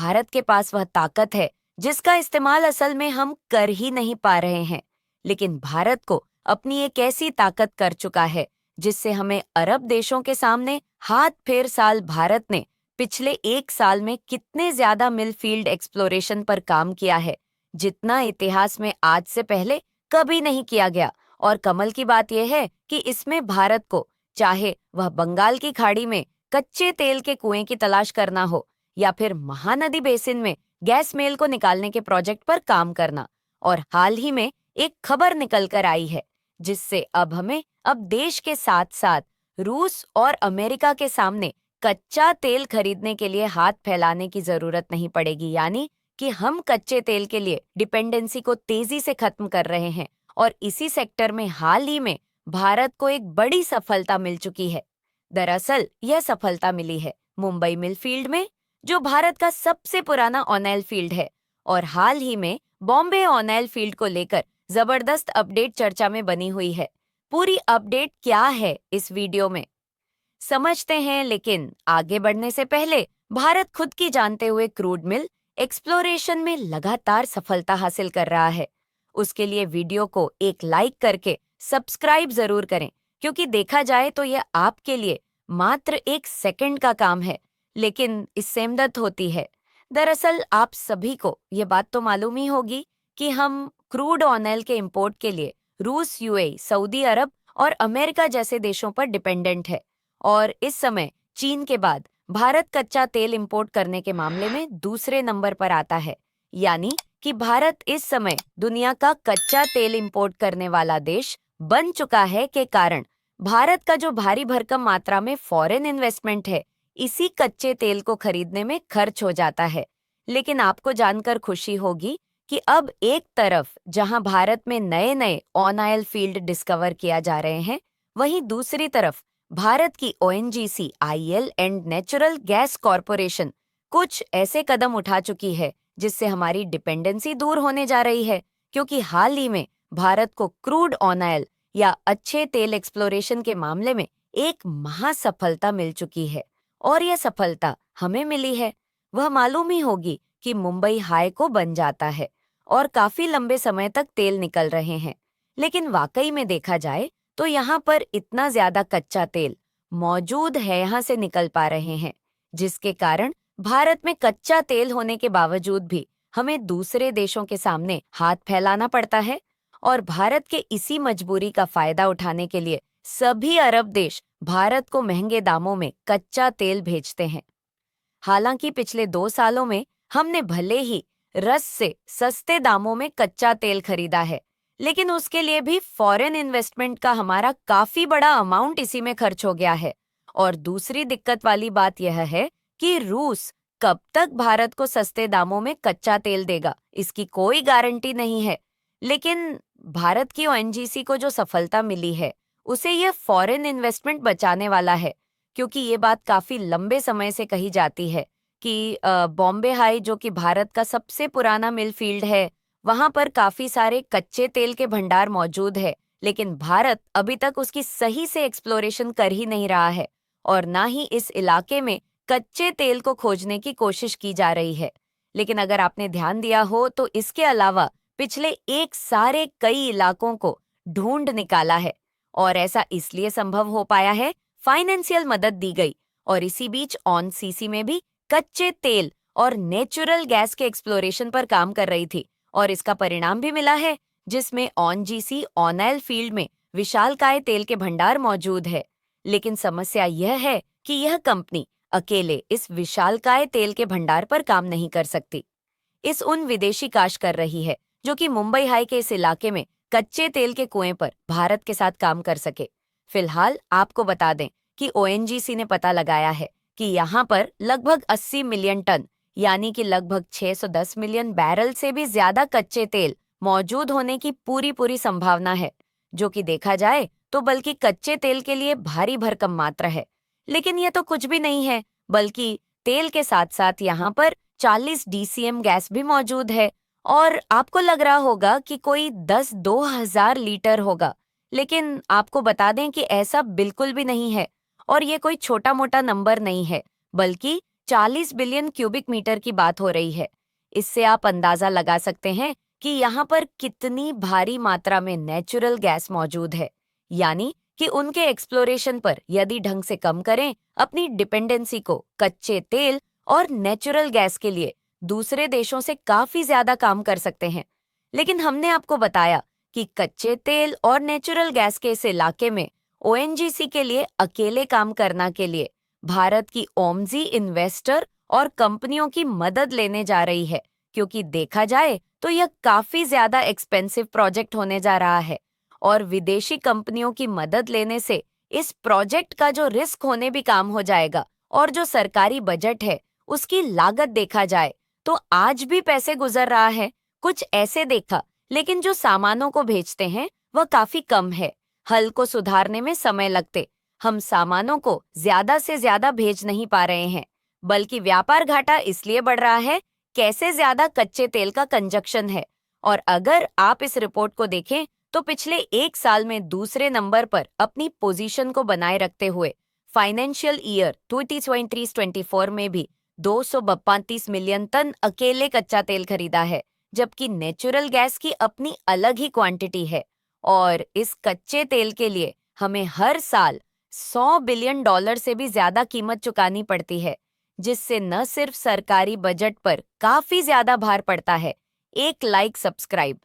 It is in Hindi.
भारत के पास वह ताकत है जिसका इस्तेमाल असल में हम कर ही नहीं पा रहे हैं। लेकिन भारत को अपनी एक ऐसी ताकत कर चुका है जिससे हमें अरब देशों के सामने हाथ फेर साल भारत ने पिछले 1 साल में कितने ज्यादा मिल फील्ड एक्सप्लोरेशन पर काम किया है, जितना इतिहास में आज से पहले कभी नहीं किया गया। और कमल की बात यह है कि इसमें भारत को, चाहे वह बंगाल की खाड़ी में कच्चे तेल के कुएं की तलाश करना हो या फिर महानदी बेसिन में गैस मेल को निकालने के प्रोजेक्ट पर काम करना, और हाल ही में एक खबर निकल कर आई है जिससे अब देश के साथ साथ रूस और अमेरिका के सामने कच्चा तेल खरीदने के लिए हाथ फैलाने की जरूरत नहीं पड़ेगी। यानी कि हम कच्चे तेल के लिए डिपेंडेंसी को तेजी से खत्म कर रहे हैं। और इसी सेक्टर में हाल ही में भारत को एक बड़ी सफलता मिल चुकी है। दरअसल यह सफलता मिली है मुंबई मिल फील्ड में, जो भारत का सबसे पुराना ऑनएल फील्ड है। और हाल ही में बॉम्बे ऑनएल फील्ड को लेकर जबरदस्त अपडेट चर्चा में बनी हुई है। पूरी अपडेट क्या है इस वीडियो में समझते हैं, लेकिन आगे बढ़ने से पहले भारत खुद की जानते हुए क्रूड मिल एक्सप्लोरेशन में लगातार सफलता हासिल कर रहा है। उसके लिए वीडियो को एक लाइक करके सब्सक्राइब जरूर करें, क्योंकि देखा जाए तो यह आपके लिए मात्र 1 सेकंड का काम है, लेकिन इससे मदद होती है। दरअसल आप सभी को ये बात तो मालूम ही होगी कि हम क्रूड ऑयल के इंपोर्ट के लिए रूस, यूएई, सऊदी अरब और अमेरिका जैसे देशों पर डिपेंडेंट है। और इस समय चीन के बाद भारत कच्चा तेल इंपोर्ट करने के मामले में दूसरे नंबर पर आता है। यानी कि भारत इस समय दुनिया का कच्चा तेल इंपोर्ट करने वाला देश बन चुका है के कारण भारत का जो भारी भरकम मात्रा में फॉरेन इन्वेस्टमेंट है, इसी कच्चे तेल को खरीदने में खर्च हो जाता है। लेकिन आपको जानकर खुशी होगी कि अब एक तरफ जहां भारत में नए नए ऑन ऑयल फील्ड डिस्कवर किया जा रहे हैं, वहीं दूसरी तरफ भारत की ONGC, IL and natural gas corporation कुछ ऐसे कदम उठा चुकी है जिससे हमारी डिपेंडेंसी दूर होने जा रही है। क्योंकि हाल ही में भारत को क्रूड ऑन ऑयल या अच्छे तेल एक्सप्लोरेशन के मामले में एक महासफलता मिल चुकी है। और यह सफलता हमें मिली है वह मालूम ही होगी कि मुंबई हाई को बन जाता है और काफी लंबे समय तक तेल निकल रहे हैं। लेकिन वाकई में देखा जाए तो यहाँ पर इतना ज्यादा कच्चा तेल मौजूद है, यहाँ से निकल पा रहे हैं, जिसके कारण भारत में कच्चा तेल होने के बावजूद भी हमें दूसरे देशों के सामने हाथ फैलाना पड़ता है। और भारत के इसी मजबूरी का फायदा उठाने के लिए सभी अरब देश भारत को महंगे दामों में कच्चा तेल भेजते हैं। हालांकि पिछले 2 सालों में हमने भले ही रस से सस्ते दामों में कच्चा तेल खरीदा है, लेकिन उसके लिए भी फॉरेन इन्वेस्टमेंट का हमारा काफी बड़ा अमाउंट इसी में खर्च हो गया है। और दूसरी दिक्कत वाली बात यह है कि रूस कब तक भारत को सस्ते दामों में कच्चा तेल देगा, इसकी कोई गारंटी नहीं है। लेकिन भारत की ओएनजीसी को जो सफलता मिली है, उसे यह फॉरेन इन्वेस्टमेंट बचाने वाला है। क्योंकि ये बात काफी लंबे समय से कही जाती है कि बॉम्बे हाई, जो कि भारत का सबसे पुराना मिल फील्ड है, वहां पर काफी सारे कच्चे तेल के भंडार मौजूद है, लेकिन भारत अभी तक उसकी सही से एक्सप्लोरेशन कर ही नहीं रहा है और ना ही इस इलाके में कच्चे तेल को खोजने की कोशिश की जा रही है। लेकिन अगर आपने ध्यान दिया हो तो इसके अलावा पिछले कई इलाकों को ढूंढ निकाला है, और ऐसा इसलिए संभव हो पाया है, फाइनेंशियल मदद दी गई। और इसी बीच ऑन सीसी में भी कच्चे तेल और नेचुरल गैस के एक्सप्लोरेशन पर काम कर रही थी, और इसका परिणाम भी मिला है, जिसमें on GC on oil field में विशालकाय तेल के भंडार मौजूद है। लेकिन समस्या यह है कि यह कंपनी अकेले इस विशालकाय तेल के भंडार पर काम नहीं कर सकती। इस उन विदेशी काश कर रही है जो कि मुंबई हाई के इस इलाके में कच्चे तेल के कुएं पर भारत के साथ काम कर सके। फिलहाल आपको बता दें कि ओएनजीसी ने पता लगाया है कि यहाँ पर लगभग 80 मिलियन टन, यानी कि लगभग 610 मिलियन बैरल से भी ज्यादा कच्चे तेल मौजूद होने की पूरी संभावना है, जो कि देखा जाए तो बल्कि कच्चे तेल के लिए भारी भरकम मात्रा है। लेकिन यह तो कुछ भी नहीं है, बल्कि तेल के साथ साथ यहाँ पर 40 डीसीएम गैस भी मौजूद है। और आपको लग रहा होगा कि कोई 10-2000 लीटर होगा, लेकिन आपको बता दें कि ऐसा बिल्कुल भी नहीं है। और ये कोई छोटा मोटा नंबर नहीं है, बल्कि 40 बिलियन क्यूबिक मीटर की बात हो रही है। इससे आप अंदाजा लगा सकते हैं कि यहाँ पर कितनी भारी मात्रा में नेचुरल गैस मौजूद है। यानी कि उनके एक्सप्लोरेशन पर यदि ढंग से कम करें अपनी डिपेंडेंसी को कच्चे तेल और नेचुरल गैस के लिए दूसरे देशों से काफी ज्यादा काम कर सकते हैं। लेकिन हमने आपको बताया कि कच्चे तेल और नेचुरल गैस के इस इलाके में ओएनजीसी के लिए अकेले काम करना के लिए भारत की ओमजी इन्वेस्टर और कंपनियों की मदद लेने जा रही है, क्योंकि देखा जाए तो यह काफी ज्यादा एक्सपेंसिव प्रोजेक्ट होने जा रहा है और विदेशी कंपनियों की मदद लेने से इस प्रोजेक्ट का जो रिस्क होने भी काम हो जाएगा और जो सरकारी बजट है उसकी लागत देखा जाए तो आज भी पैसे गुजर रहा है। कुछ ऐसे देखा, लेकिन जो सामानों को भेजते हैं वह काफी कम है। हल को सुधारने में समय लगते हम सामानों को ज्यादा से ज्यादा भेज नहीं पा रहे हैं, बल्कि व्यापार घाटा इसलिए बढ़ रहा है कैसे ज्यादा कच्चे तेल का कंजक्शन है। और अगर आप इस रिपोर्ट को देखें तो पिछले एक साल में दूसरे नंबर पर अपनी पोजीशन को बनाए रखते हुए फाइनेंशियल ईयर 2023-24 में भी 232 मिलियन टन अकेले कच्चा तेल खरीदा है, जबकि नेचुरल गैस की अपनी अलग ही क्वांटिटी है। और इस कच्चे तेल के लिए हमें हर साल $100 बिलियन से भी ज्यादा कीमत चुकानी पड़ती है, जिससे न सिर्फ सरकारी बजट पर काफी ज्यादा भार पड़ता है। एक लाइक, सब्सक्राइब